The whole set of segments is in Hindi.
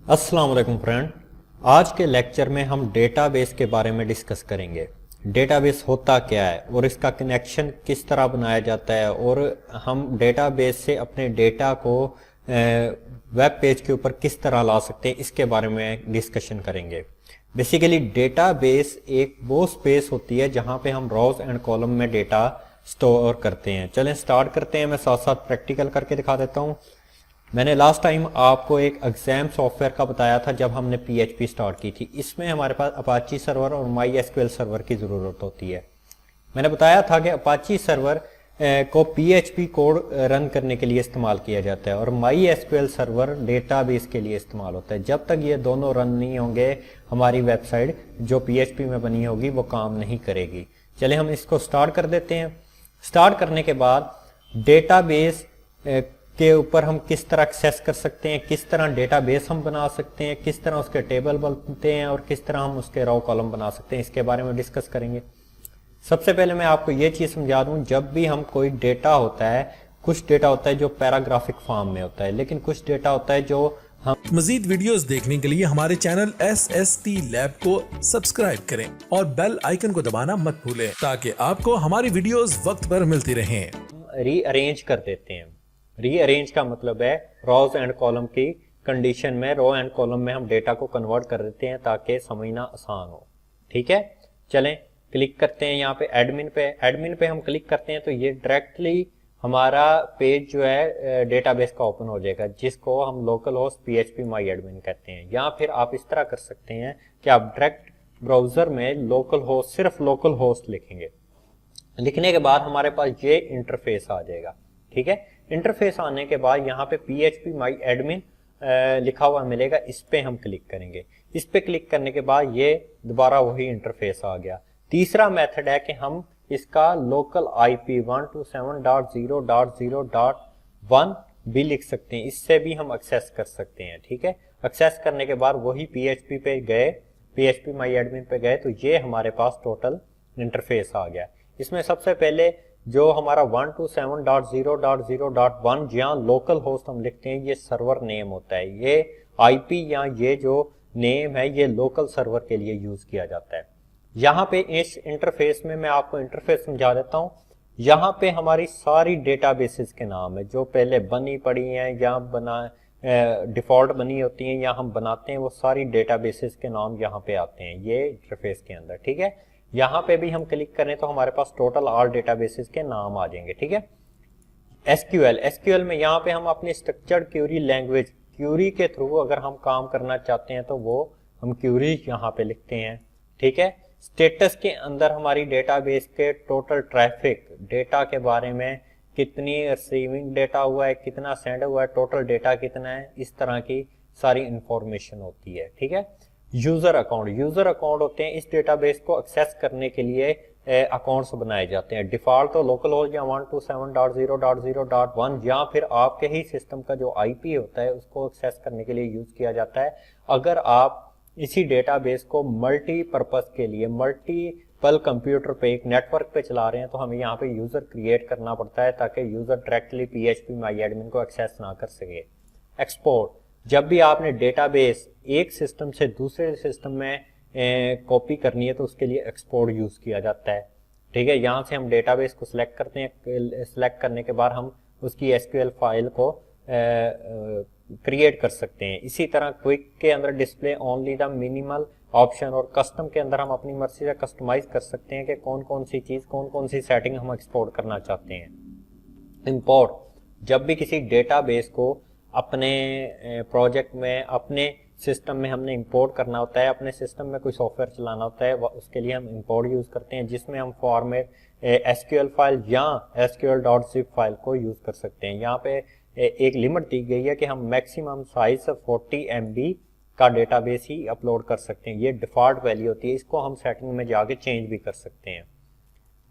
अस्सलाम वालेकुम फ्रेंड। आज के लेक्चर में हम डेटाबेस के बारे में डिस्कस करेंगे। डेटाबेस होता क्या है और इसका कनेक्शन किस तरह बनाया जाता है और हम डेटाबेस से अपने डेटा को वेब पेज के ऊपर किस तरह ला सकते हैं, इसके बारे में डिस्कशन करेंगे। बेसिकली डेटाबेस एक वो स्पेस होती है जहां पे हम रोज एंड कॉलम में डेटा स्टोर करते हैं। चलें स्टार्ट करते हैं। मैं साथ साथ प्रैक्टिकल करके दिखा देता हूं। मैंने लास्ट टाइम आपको एक एग्जाम सॉफ्टवेयर का बताया था जब हमने पीएचपी स्टार्ट की थी। इसमें हमारे पास अपाची सर्वर और माई एसक्यूएल सर्वर की ज़रूरत होती है। मैंने बताया था कि अपाची सर्वर को पीएचपी कोड रन करने के लिए इस्तेमाल किया जाता है और माई एसक्यूएल सर्वर डेटाबेस के लिए इस्तेमाल होता है। जब तक ये दोनों रन नहीं होंगे हमारी वेबसाइट जो पीएचपी में बनी होगी वो काम नहीं करेगी। चले हम इसको स्टार्ट कर देते हैं। स्टार्ट करने के बाद डेटाबेस के ऊपर हम किस तरह एक्सेस कर सकते हैं, किस तरह डेटाबेस हम बना सकते हैं, किस तरह उसके टेबल बनते हैं और किस तरह हम उसके रो कॉलम बना सकते हैं, इसके बारे में डिस्कस करेंगे। सबसे पहले मैं आपको ये चीज समझा दूं, जब भी हम कोई डेटा होता है, कुछ डेटा होता है जो पैराग्राफिक फॉर्म में होता है, लेकिन कुछ डेटा होता है जो हम मजीद वीडियोस देखने के लिए हमारे चैनल SST लैब को सब्सक्राइब करें और बेल आइकन को दबाना मत भूलें ताकि आपको हमारी वीडियोस वक्त पर मिलती रहें। रीअरेंज कर देते हैं। रीअरेंज का मतलब है रोज एंड कॉलम की कंडीशन में रो एंड कॉलम में हम डेटा को कन्वर्ट कर देते हैं ताकि समझना आसान हो। ठीक है, चलें क्लिक करते हैं यहाँ पे एडमिन पे हम क्लिक करते हैं तो ये डायरेक्टली हमारा पेज जो है डेटाबेस का ओपन हो जाएगा, जिसको हम लोकल होस्ट PHP माई एडमिन कहते हैं। या फिर आप इस तरह कर सकते हैं कि आप डायरेक्ट ब्राउजर में लोकल होस्ट, सिर्फ लोकल होस्ट लिखेंगे। लिखने के बाद हमारे पास ये इंटरफेस आ जाएगा। ठीक है, इंटरफेस आने के बाद यहाँ पे PHP माई एडमिन लिखा हुआ मिलेगा, इस पे हम क्लिक करेंगे। इस पे क्लिक करने के बाद ये दोबारा वही इंटरफेस आ गया। तीसरा मेथड है कि हम इसका लोकल IP 127.0.0.1 भी लिख सकते हैं, इससे भी हम एक्सेस कर सकते हैं। ठीक है, एक्सेस करने के बाद वही PHP पे गए, PHP माई एडमिन पे गए तो ये हमारे पास टोटल इंटरफेस आ गया। इसमें सबसे पहले जो हमारा 127.0.0.1 जहाँ लोकल होस्ट हम लिखते हैं, ये सर्वर नेम होता है। ये IP या ये जो नेम है ये लोकल सर्वर के लिए यूज किया जाता है। यहाँ पे इस इंटरफेस में मैं आपको इंटरफेस समझा देता हूँ। यहाँ पे हमारी सारी डेटाबेसेस के नाम है जो पहले बनी पड़ी हैं या डिफॉल्ट बनी होती हैं या हम बनाते हैं, वो सारी डेटाबेसेस के नाम यहाँ पे आते हैं ये इंटरफेस के अंदर। ठीक है, यहाँ पे भी हम क्लिक करें तो हमारे पास टोटल ऑल डेटाबेसेस के नाम आ जाएंगे। ठीक है, एसक्यूएल में यहाँ पे हम अपनी स्ट्रक्चर्ड क्यूरी लैंग्वेज, क्यूरी के थ्रू अगर हम काम करना चाहते हैं तो वो हम क्यूरी यहाँ पे लिखते हैं। ठीक है, स्टेटस के अंदर हमारी डेटाबेस के टोटल ट्रैफिक, डेटा के बारे में, कितनी रिसीविंग डेटा हुआ है, कितना सेंड हुआ है, टोटल डेटा कितना है, इस तरह की सारी इंफॉर्मेशन होती है। ठीक है, यूजर अकाउंट होते हैं, इस डेटाबेस को एक्सेस करने के लिए अकाउंट्स बनाए जाते हैं। डिफॉल्ट तो लोकल होस्ट या 127.0.0.1 या फिर आपके ही सिस्टम का जो IP होता है उसको एक्सेस करने के लिए यूज किया जाता है। अगर आप इसी डेटाबेस को मल्टीपर्पज के लिए मल्टीपल कंप्यूटर पे एक नेटवर्क पे चला रहे हैं तो हमें यहाँ पे यूजर क्रिएट करना पड़ता है ताकि यूजर डायरेक्टली PHP माई एडमिन को एक्सेस ना कर सके। एक्सपोर्ट, जब भी आपने डेटाबेस एक सिस्टम से दूसरे सिस्टम में कॉपी करनी है तो उसके लिए एक्सपोर्ट यूज किया जाता है। ठीक है, यहाँ से हम डेटाबेस को सिलेक्ट करते हैं। सिलेक्ट करने के बाद हम उसकी SQL फाइल को क्रिएट कर सकते हैं। इसी तरह क्विक के अंदर display only the minimal option और कस्टम के अंदर हम अपनी मर्जी से कस्टमाइज कर सकते हैं कि कौन कौन सी चीज, कौन कौन सी सेटिंग हम एक्सपोर्ट करना चाहते हैं। इंपोर्ट, जब भी किसी डेटाबेस को अपने प्रोजेक्ट में, अपने सिस्टम में हमने इंपोर्ट करना होता है, अपने सिस्टम में कोई सॉफ्टवेयर चलाना होता है, उसके लिए हम इंपोर्ट यूज करते हैं, जिसमें हम फॉर्मेट SQL फाइल या SQL.zip फाइल को यूज कर सकते हैं। यहाँ पे एक लिमिट दी गई है कि हम मैक्सिमम साइज 40 MB का डेटाबेस ही अपलोड कर सकते हैं। ये डिफॉल्ट वैल्यू होती है, इसको हम सेटिंग में जाके चेंज भी कर सकते हैं।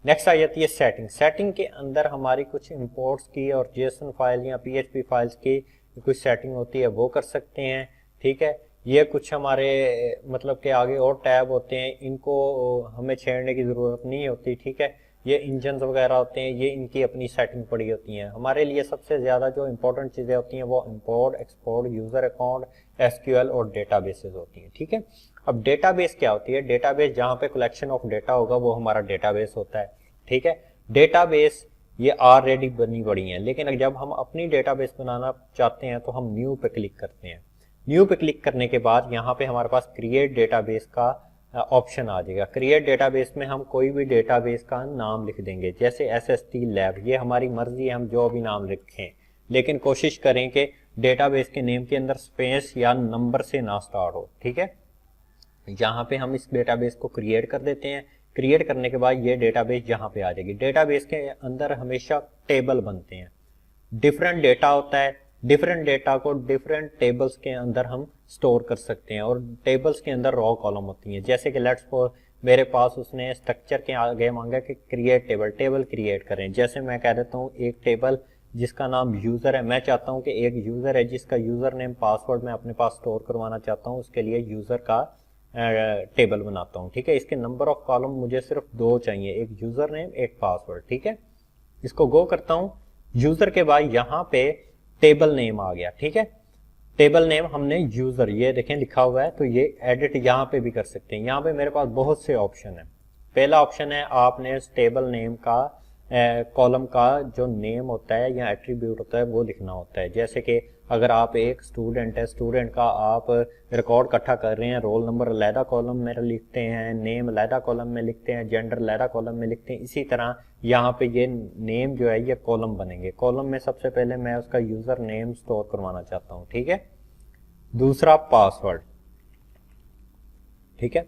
नेक्स्ट आ जाती है सेटिंग के अंदर हमारी कुछ इंपोर्ट्स की और JSON फाइल या PHP फाइल्स की कुछ सेटिंग होती है, वो कर सकते हैं। ठीक है, ये कुछ हमारे मतलब के आगे और टैब होते हैं, इनको हमें छेड़ने की ज़रूरत नहीं होती। ठीक है, ये इंजन वगैरह होते हैं, ये इनकी अपनी सेटिंग पड़ी होती हैं। हमारे लिए सबसे ज़्यादा जो इंपॉर्टेंट चीज़ें होती हैं वो import, export, user account, SQL और डेटाबेसेस होती हैं। ठीक है, अब डेटाबेस क्या होती है? डेटाबेस जहाँ पे कलेक्शन ऑफ डेटा होगा वो हमारा डेटाबेस होता है। ठीक है, डेटाबेस ये ऑलरेडी बनी पड़ी हैं, लेकिन जब हम अपनी डेटाबेस बनाना चाहते हैं तो हम न्यू पे क्लिक करते हैं। न्यू पे क्लिक करने के बाद यहाँ पे हमारे पास क्रिएट डेटाबेस का ऑप्शन आ जाएगा। क्रिएट डेटाबेस में हम कोई भी डेटाबेस का नाम लिख देंगे, जैसे SST लैब। ये हमारी मर्जी है, हम जो भी नाम लिखें, लेकिन कोशिश करें कि डेटाबेस के नेम के अंदर स्पेस या नंबर से ना स्टार्ट हो। ठीक है, यहाँ पे हम इस डेटाबेस को क्रिएट कर देते हैं। क्रिएट करने के बाद ये डेटाबेस यहाँ पे आ जाएगी। डेटाबेस के अंदर हमेशा टेबल बनते हैं, डिफरेंट डेटा होता है। डिफरेंट डेटा को डिफरेंट टेबल्स के अंदर हम स्टोर कर सकते हैं, और टेबल्स के अंदर रॉ कॉलम होती हैं। जैसे कि लेट्स सपोज मेरे पास उसने स्ट्रक्चर के आगे मांगा कि क्रिएट टेबल, टेबल क्रिएट करें। जैसे मैं कह देता हूँ एक टेबल जिसका नाम यूज़र है। मैं चाहता हूँ कि एक यूज़र है जिसका यूज़र नेम पासवर्ड मैं अपने पास स्टोर करवाना चाहता हूँ, उसके लिए यूज़र का टेबल बनाता हूँ। ठीक है, इसके नंबर ऑफ कॉलम मुझे सिर्फ 2 चाहिए, एक यूज़र नेम, एक पासवर्ड। ठीक है, इसको गो करता हूँ। यूज़र के बाद यहाँ पे टेबल नेम आ गया। ठीक है, टेबल नेम हमने यूज़र, ये देखें लिखा हुआ है, तो ये एडिट यहाँ पे भी कर सकते हैं। यहाँ पे मेरे पास बहुत से ऑप्शन है। पहला ऑप्शन है आपने टेबल नेम का कॉलम का जो नेम होता है या एट्रीब्यूट होता है वो लिखना होता है। जैसे कि अगर आप एक स्टूडेंट है, स्टूडेंट का आप रिकॉर्ड इकट्ठा कर रहे हैं, रोल नंबर अलहदा कॉलम में लिखते हैं, नेम अलहदा कॉलम में लिखते हैं, जेंडर अलहदा कॉलम में लिखते हैं। इसी तरह यहाँ पे ये नेम जो है ये कॉलम बनेंगे। कॉलम में सबसे पहले मैं उसका यूज़र नेम स्टोर करवाना चाहता हूँ। ठीक है, दूसरा पासवर्ड। ठीक है,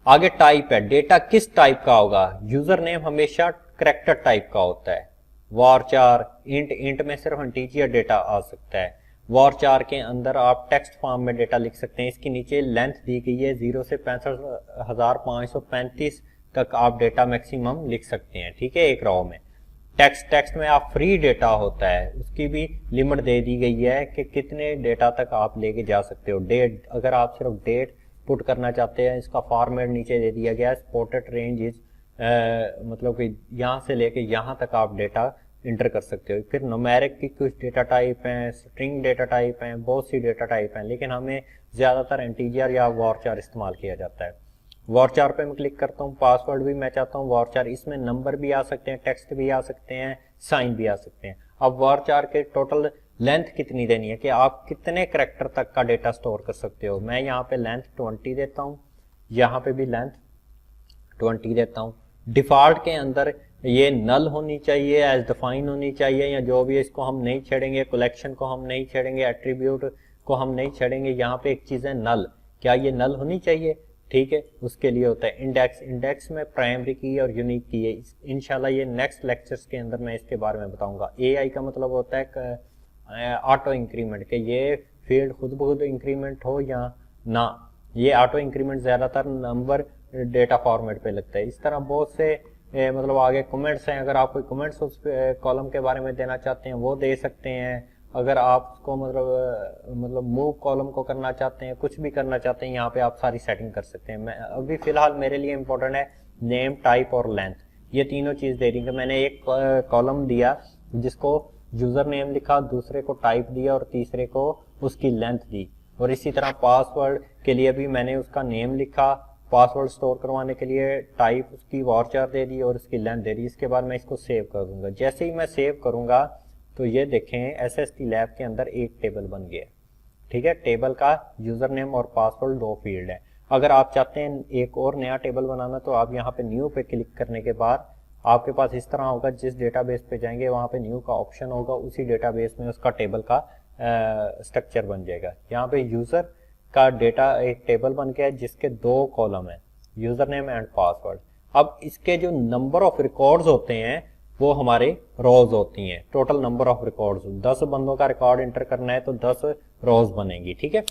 आगे टाइप है, डेटा किस टाइप का होगा? यूजर नेम हमेशा करैक्टर टाइप का होता है। वारचार, इंट, इंट में सिर्फ इंटीजर डेटा आ सकता है। वारचार के अंदर आप टेक्स्ट फॉर्म में डेटा लिख सकते हैं। इसके नीचे लेंथ दी गई है 0 से 65,535 तक आप डेटा मैक्सिमम लिख सकते हैं। ठीक है, एक रॉ में। टेक्स्ट में आप फ्री डेटा होता है, उसकी भी लिमिट दे दी गई है कि कितने डेटा तक आप लेके जा सकते हो। डेट, अगर आप सिर्फ डेट पुट करना चाहते हैं, इसका फॉर्मेट नीचे दे दिया गया है। स्पोर्टेड रेंज इज मतलब कि यहाँ से लेके यहाँ तक आप डेटा इंटर कर सकते हो। फिर न्यूमेरिक की कुछ डेटा टाइप हैं, स्ट्रिंग डेटा टाइप हैं, बहुत सी डेटा टाइप हैं, लेकिन हमें ज़्यादातर इंटीजर या वारचार इस्तेमाल किया जाता है। वारचार पे मैं क्लिक करता हूँ। पासवर्ड भी मैं चाहता हूँ वारचार, इसमें नंबर भी आ सकते हैं, टेक्स्ट भी आ सकते हैं, साइन भी आ सकते हैं। अब वारचार के टोटल लेंथ कितनी देनी है कि आप कितने करैक्टर तक का डेटा स्टोर कर सकते हो। मैं यहाँ पे लेंथ 20 देता हूँ, यहाँ पे भी लेंथ 20 देता हूँ। डिफॉल्ट के अंदर ये नल होनी चाहिए, एज डिफाइन होनी चाहिए, या जो भी है इसको हम नहीं छेड़ेंगे, कलेक्शन को हम नहीं छेड़ेंगे, एट्रीब्यूट को हम नहीं छेड़ेंगे। यहाँ पे एक चीज़ है नल, क्या ये नल होनी चाहिए? ठीक है, उसके लिए होता है इंडेक्स। इंडेक्स में प्राइमरी की और यूनिक की है। इंशाल्लाह ये नेक्स्ट लेक्चर्स के अंदर मैं इसके बारे में बताऊंगा। AI का मतलब होता है ऑटो इंक्रीमेंट, के ये फील्ड खुद ब खुद इंक्रीमेंट हो या ना। ये ऑटो इंक्रीमेंट ज़्यादातर नंबर डेटा फॉर्मेट पे लगता है। इस तरह बहुत से मतलब आगे कमेंट्स हैं, अगर आप कोई कमेंट्स उस कॉलम के बारे में देना चाहते हैं वो दे सकते हैं। अगर आप उसको मतलब मूव कॉलम को करना चाहते हैं, कुछ भी करना चाहते हैं, यहाँ पे आप सारी सेटिंग कर सकते हैं। मैं अभी फिलहाल मेरे लिए इंपॉर्टेंट है नेम, टाइप और लेंथ, ये तीनों चीज़ दे दी। मैंने एक कॉलम दिया जिसको यूज़र नेम लिखा, दूसरे को टाइप दिया और तीसरे को उसकी लेंथ दी। और इसी तरह पासवर्ड के लिए भी मैंने उसका नेम लिखा, पासवर्ड स्टोर करवाने के लिए टाइप उसकी वारचार दे दी और उसकी लेंथ दे दी। इसके बाद मैं इसको सेव कर दूंगा। जैसे ही मैं सेव करूंगा तो ये देखें SST लैब के अंदर एक टेबल बन गया। ठीक है, टेबल का यूजर नेम और पासवर्ड 2 फील्ड है। अगर आप चाहते हैं एक और नया टेबल बनाना तो आप यहाँ पे न्यू पे क्लिक करने के बाद आपके पास इस तरह होगा। जिस डेटाबेस पे जाएंगे वहाँ पे न्यू का ऑप्शन होगा, उसी डेटाबेस में उसका टेबल का स्ट्रक्चर बन जाएगा। यहाँ पे यूजर का डेटा एक टेबल बन गया है जिसके 2 कॉलम है, यूजर नेम एंड पासवर्ड। अब इसके जो नंबर ऑफ रिकॉर्ड्स होते हैं वो हमारे रोज होती हैं। टोटल नंबर ऑफ रिकॉर्ड्स, 10 बंदों का रिकॉर्ड एंटर करना है तो 10 रोज बनेंगी। ठीक है,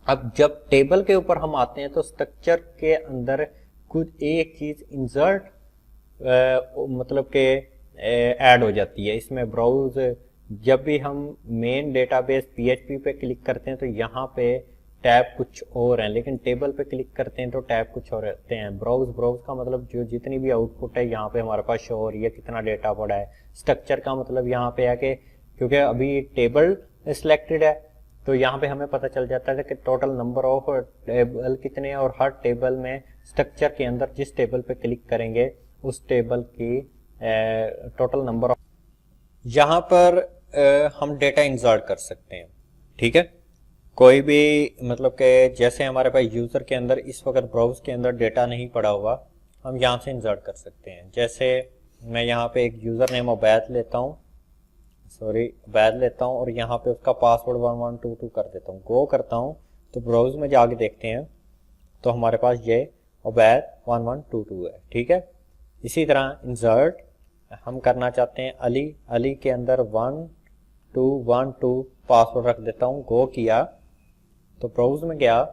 अब जब टेबल के ऊपर हम आते हैं तो स्ट्रक्चर के अंदर कुछ एक चीज इंसर्ट मतलब के ऐड हो जाती है। इसमें ब्राउज, जब भी हम मेन डेटाबेस PHP पे क्लिक करते हैं तो यहाँ पे टैब कुछ और हैं, लेकिन टेबल पे क्लिक करते हैं तो टैब कुछ और रहते हैं। ब्राउज का मतलब जो जितनी भी आउटपुट है यहाँ पे हमारे पास शो हो रही है, कितना डेटा पड़ा है। स्ट्रक्चर का मतलब यहाँ पे है कि क्योंकि अभी टेबल सिलेक्टेड है तो यहाँ पे हमें पता चल जाता है कि टोटल नंबर ऑफ टेबल कितने हैं, और हर टेबल में स्ट्रक्चर के अंदर जिस टेबल पे क्लिक करेंगे उस टेबल की टोटल नंबर ऑफ, यहाँ पर हम डेटा इंसर्ट कर सकते हैं। ठीक है, कोई भी मतलब कि जैसे हमारे पास यूज़र के अंदर इस वक्त ब्राउज के अंदर डेटा नहीं पड़ा हुआ, हम यहाँ से इंसर्ट कर सकते हैं। जैसे मैं यहाँ पे एक यूज़र नेम उबैद लेता हूँ, और यहाँ पे उसका पासवर्ड 1122 कर देता हूँ, गो करता हूँ तो ब्राउज में जाके देखते हैं तो हमारे पास ये उबैद 1122 है। ठीक है, इसी तरह इंसर्ट हम करना चाहते हैं अली के अंदर 1212 पासवर्ड रख देता हूँ, गो किया तो ब्राउज में गया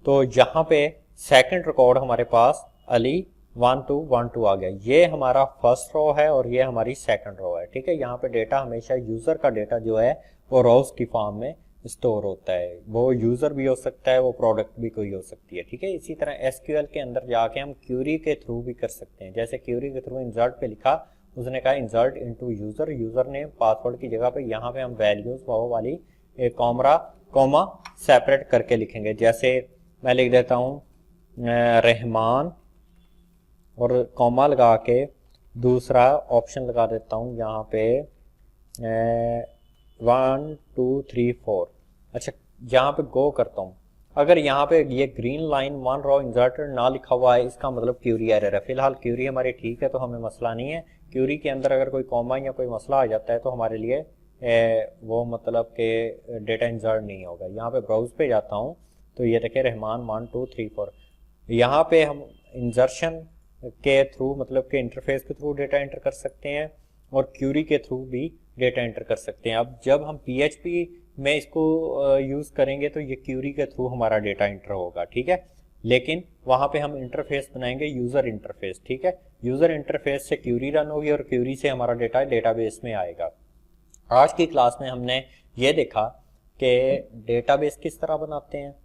तो यहाँ पे सेकंड रिकॉर्ड हमारे पास अली 1212 आ गया। ये हमारा फर्स्ट रो है और ये हमारी सेकंड रो है। ठीक है, यहाँ पे डेटा हमेशा यूजर का डेटा जो है वो रोज की फॉर्म में स्टोर होता है। वो यूजर भी हो सकता है, वो प्रोडक्ट भी कोई हो सकती है। ठीक है, इसी तरह एसक्यूएल के अंदर जाके हम क्यूरी के थ्रू भी कर सकते हैं। जैसे क्यूरी के थ्रू इंसर्ट पे लिखा, उसने कहा इंसर्ट इनटू यूजर ने पासवर्ड की जगह पे यहाँ पे हम वैल्यूज वो वाली कॉमा सेपरेट करके लिखेंगे। जैसे मैं लिख देता हूँ रहमान और कॉमा लगा के दूसरा ऑप्शन लगा देता हूँ यहाँ पे 1 2 3 4। अच्छा, यहाँ पे गो करता हूँ, अगर यहाँ पे ये ग्रीन लाइन 1 रो इंसर्टेड ना लिखा हुआ है, इसका मतलब क्यूरी एरर है। फिलहाल क्यूरी हमारी ठीक है तो हमें मसला नहीं है। क्यूरी के अंदर अगर कोई कॉमा या कोई मसला आ जाता है तो हमारे लिए वो मतलब के डेटा इंसर्ट नहीं होगा। यहाँ पे ब्राउज पे जाता हूँ तो ये देखिए रहमान 1 2 3 4। यहाँ पे हम इंसर्शन के थ्रू मतलब के इंटरफेस के थ्रू डेटा एंटर कर सकते हैं और क्यूरी के थ्रू भी डेटा एंटर कर सकते हैं। अब जब हम PHP में इसको यूज करेंगे तो ये क्यूरी के थ्रू हमारा डेटा एंटर होगा। ठीक है, लेकिन वहां पे हम इंटरफेस बनाएंगे यूजर इंटरफेस। ठीक है, यूजर इंटरफेस से क्यूरी रन होगी और क्यूरी से हमारा डेटा डेटाबेस में आएगा। आज की क्लास में हमने ये देखा कि डेटाबेस किस तरह बनाते हैं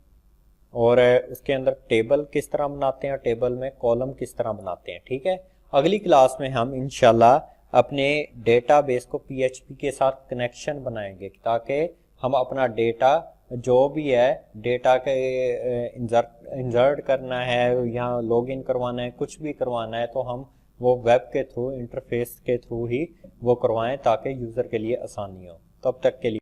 और उसके अंदर टेबल किस तरह बनाते हैं, टेबल में कॉलम किस तरह बनाते हैं। ठीक है, अगली क्लास में हम इंशाल्लाह अपने डेटाबेस को PHP के साथ कनेक्शन बनाएंगे ताकि हम अपना डेटा जो भी है डेटा के इंसर्ट करना है या लॉगिन करवाना है, कुछ भी करवाना है तो हम वो वेब के थ्रू इंटरफेस के थ्रू ही वो करवाएं ताकि यूजर के लिए आसानी हो। तब तक के लिए